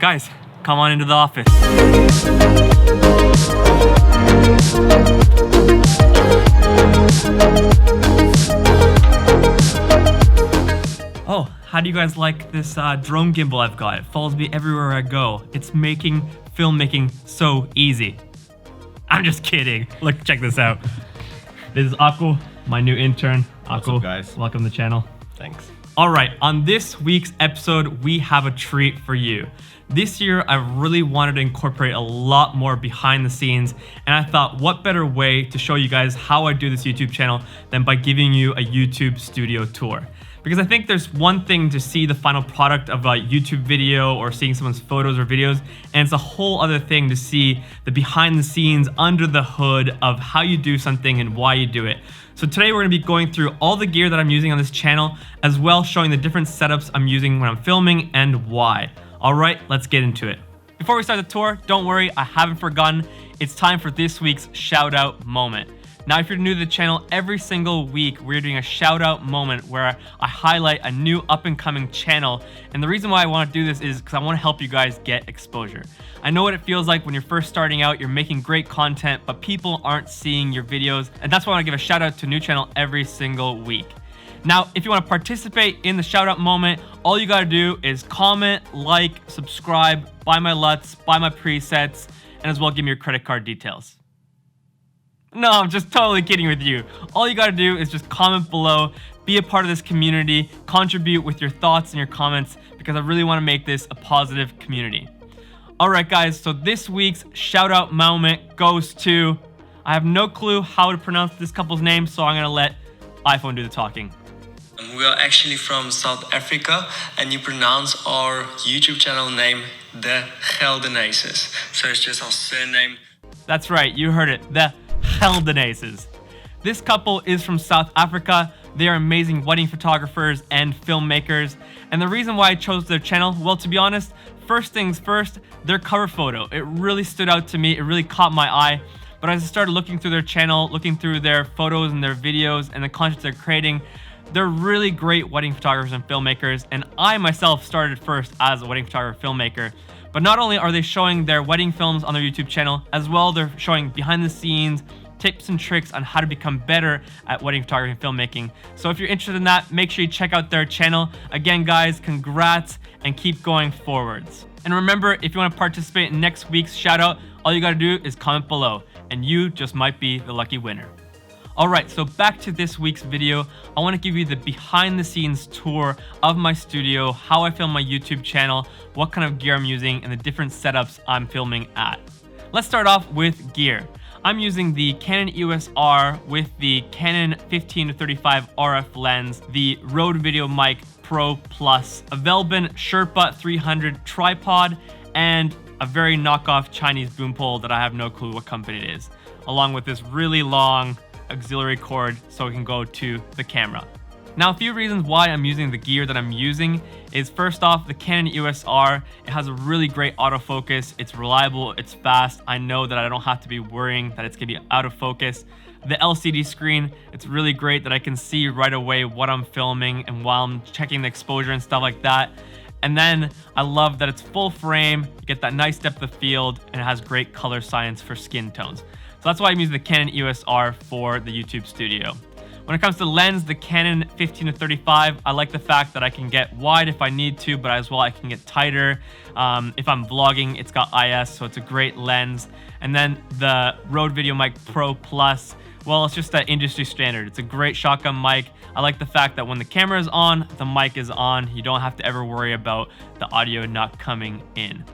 Guys, come on into the office. Oh, how do you guys like this drone gimbal I've got? It follows me everywhere I go. It's making filmmaking so easy. I'm just kidding. Look, check this out. This is Aku, my new intern. Aku, what's up, guys? Welcome to the channel. Thanks. All right, on this week's episode, we have a treat for you. This year, I really wanted to incorporate a lot more behind the scenes, and I thought what better way to show you guys how I do this YouTube channel than by giving you a YouTube studio tour. Because I think there's one thing to see the final product of a YouTube video or seeing someone's photos or videos, and it's a whole other thing to see the behind the scenes, under the hood of how you do something and why you do it. So today we're gonna be going through all the gear that I'm using on this channel, as well showing the different setups I'm using when I'm filming and why. All right, let's get into it. Before we start the tour, don't worry, I haven't forgotten. It's time for this week's shout out moment. Now, if you're new to the channel, every single week we're doing a shout out moment where I highlight a new up and coming channel. And the reason why I want to do this is because I want to help you guys get exposure. I know what it feels like when you're first starting out, you're making great content, but people aren't seeing your videos. And that's why I want to give a shout out to a new channel every single week. Now, if you want to participate in the shout out moment, all you got to do is comment, like, subscribe, buy my LUTs, buy my presets, and as well give me your credit card details. No, I'm just totally kidding with you. All you gotta do is just comment below, be a part of this community, contribute with your thoughts and your comments, because I really wanna make this a positive community. All right, guys, so this week's shout out moment goes to, I have no clue how to pronounce this couple's name, so I'm gonna let iPhone do the talking. We are actually from South Africa, and you pronounce our YouTube channel name The Geldenaces. So it's just our surname. That's right, you heard it, the Geldenaces. This couple is from South Africa. They are amazing wedding photographers and filmmakers. And the reason why I chose their channel, well, to be honest, first things first, their cover photo. It really stood out to me. It really caught my eye. But as I started looking through their channel, looking through their photos and their videos and the content they're creating, they're really great wedding photographers and filmmakers. And I myself started first as a wedding photographer filmmaker. But not only are they showing their wedding films on their YouTube channel, as well they're showing behind the scenes, tips and tricks on how to become better at wedding photography and filmmaking. So if you're interested in that, make sure you check out their channel. Again, guys, congrats and keep going forwards. And remember, if you want to participate in next week's shout out, all you got to do is comment below and you just might be the lucky winner. All right, so back to this week's video. I want to give you the behind the scenes tour of my studio, how I film my YouTube channel, what kind of gear I'm using, and the different setups I'm filming at. Let's start off with gear. I'm using the Canon EOS R with the Canon 15-35 RF lens, the Rode Video Mic Pro Plus, a Velbin Sherpa 300 tripod, and a very knockoff Chinese boom pole that I have no clue what company it is, along with this really long auxiliary cord so it can go to the camera. Now, a few reasons why I'm using the gear that I'm using is, first off, the Canon EOS R. It has a really great autofocus. It's reliable, it's fast. I know that I don't have to be worrying that it's gonna be out of focus. The LCD screen, it's really great that I can see right away what I'm filming and while I'm checking the exposure and stuff like that. And then I love that it's full frame, you get that nice depth of field, and it has great color science for skin tones. So that's why I'm using the Canon EOS R for the YouTube studio. When it comes to lens, the Canon 15-35, I like the fact that I can get wide if I need to, but as well I can get tighter. If I'm vlogging, it's got IS, so it's a great lens. And then the Rode Video Mic Pro Plus, well, it's just that industry standard. It's a great shotgun mic. I like the fact that when the camera is on, the mic is on. You don't have to ever worry about the audio not coming in.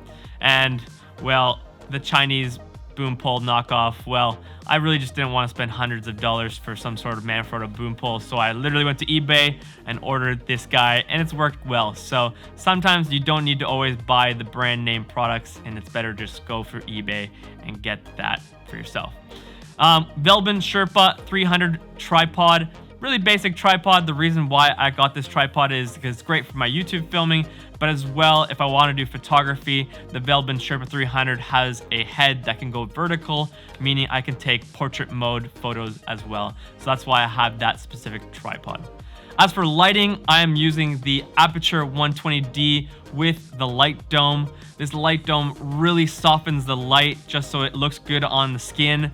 And, well, the Chinese boom pole knockoff, well, I really just didn't want to spend hundreds of dollars for some sort of Manfrotto boom pole, so I literally went to eBay and ordered this guy, and it's worked well. So sometimes you don't need to always buy the brand name products, and it's better just go for eBay and get that for yourself. Velbin Sherpa 300 tripod, really basic tripod. The reason why I got this tripod is because it's great for my YouTube filming, but as well, if I want to do photography, the Velbin Sherpa 300 has a head that can go vertical, meaning I can take portrait mode photos as well. So that's why I have that specific tripod. As for lighting, I am using the Aperture 120D with the light dome. This light dome really softens the light just so it looks good on the skin.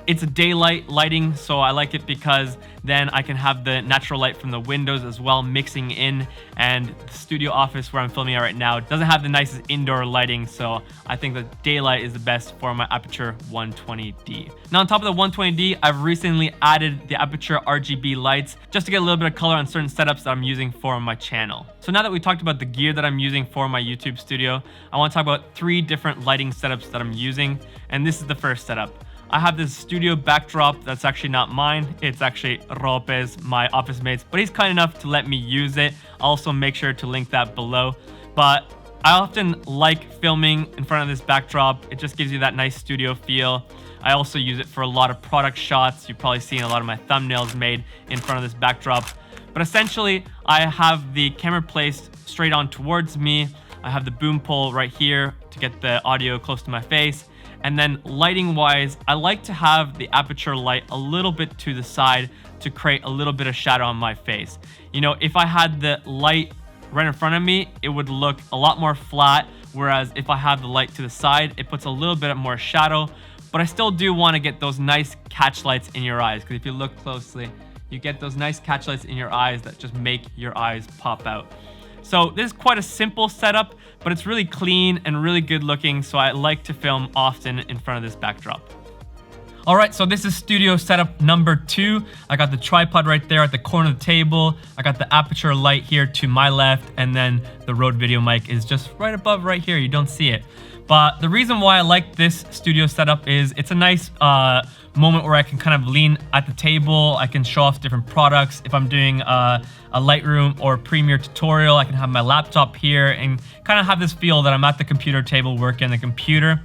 It's a daylight lighting, so I like it because then I can have the natural light from the windows as well mixing in, and the studio office where I'm filming at right now doesn't have the nicest indoor lighting, so I think the daylight is the best for my Aperture 120D. Now on top of the 120D, I've recently added the Aperture RGB lights just to get a little bit of color on certain setups that I'm using for my channel. So now that we talked about the gear that I'm using for my YouTube studio, I want to talk about 3 different lighting setups that I'm using, and this is the first setup. I have this studio backdrop that's actually not mine. It's actually Rope's, my office mate's, but he's kind enough to let me use it. I'll also make sure to link that below. But I often like filming in front of this backdrop. It just gives you that nice studio feel. I also use it for a lot of product shots. You've probably seen a lot of my thumbnails made in front of this backdrop. But essentially, I have the camera placed straight on towards me. I have the boom pole right here to get the audio close to my face. And then lighting wise, I like to have the aperture light a little bit to the side to create a little bit of shadow on my face. You know, if I had the light right in front of me, it would look a lot more flat. Whereas if I have the light to the side, it puts a little bit more shadow. But I still do want to get those nice catch lights in your eyes, because if you look closely, you get those nice catch lights in your eyes that just make your eyes pop out. So this is quite a simple setup, but it's really clean and really good looking, so I like to film often in front of this backdrop. All right, so this is studio setup number 2. I got the tripod right there at the corner of the table. I got the aperture light here to my left, and then the Rode video mic is just right above right here. You don't see it. But the reason why I like this studio setup is it's a nice moment where I can kind of lean at the table. I can show off different products. If I'm doing a Lightroom or Premiere tutorial, I can have my laptop here and kind of have this feel that I'm at the computer table working on the computer.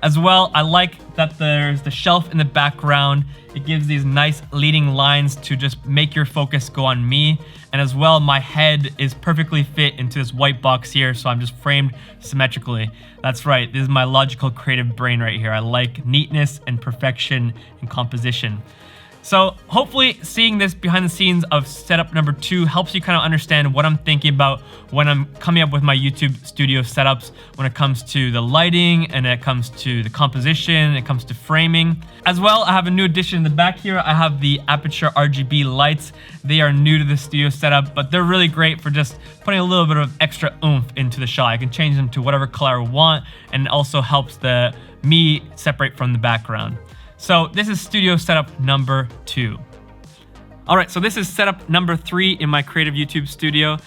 As well, I like that there's the shelf in the background. It gives these nice leading lines to just make your focus go on me. And as well, my head is perfectly fit into this white box here, so I'm just framed symmetrically. That's right, this is my logical creative brain right here. I like neatness and perfection and composition. So hopefully seeing this behind the scenes of setup number 2 helps you kind of understand what I'm thinking about when I'm coming up with my YouTube studio setups, when it comes to the lighting and it comes to the composition, and it comes to framing. As well, I have a new addition in the back here. I have the Aperture RGB lights. They are new to the studio setup, but they're really great for just putting a little bit of extra oomph into the shot. I can change them to whatever color I want, and it also helps me separate from the background. So this is studio setup number 2. All right, so this is setup number 3 in my creative YouTube studio.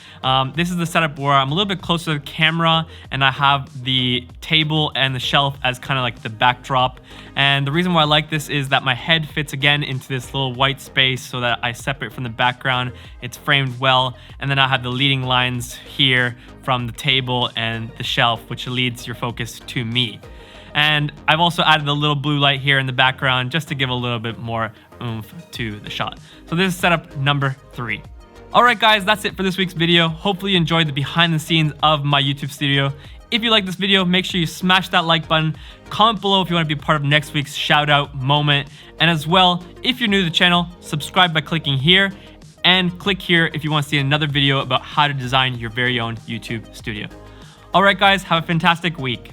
This is the setup where I'm a little bit closer to the camera and I have the table and the shelf as kind of like the backdrop. And the reason why I like this is that my head fits again into this little white space so that I separate from the background. It's framed well. And then I have the leading lines here from the table and the shelf, which leads your focus to me. And I've also added a little blue light here in the background just to give a little bit more oomph to the shot. So this is setup number 3. All right, guys, that's it for this week's video. Hopefully you enjoyed the behind the scenes of my YouTube studio. If you like this video, make sure you smash that like button. Comment below if you want to be part of next week's shout out moment. And as well, if you're new to the channel, subscribe by clicking here and click here if you want to see another video about how to design your very own YouTube studio. All right, guys, have a fantastic week.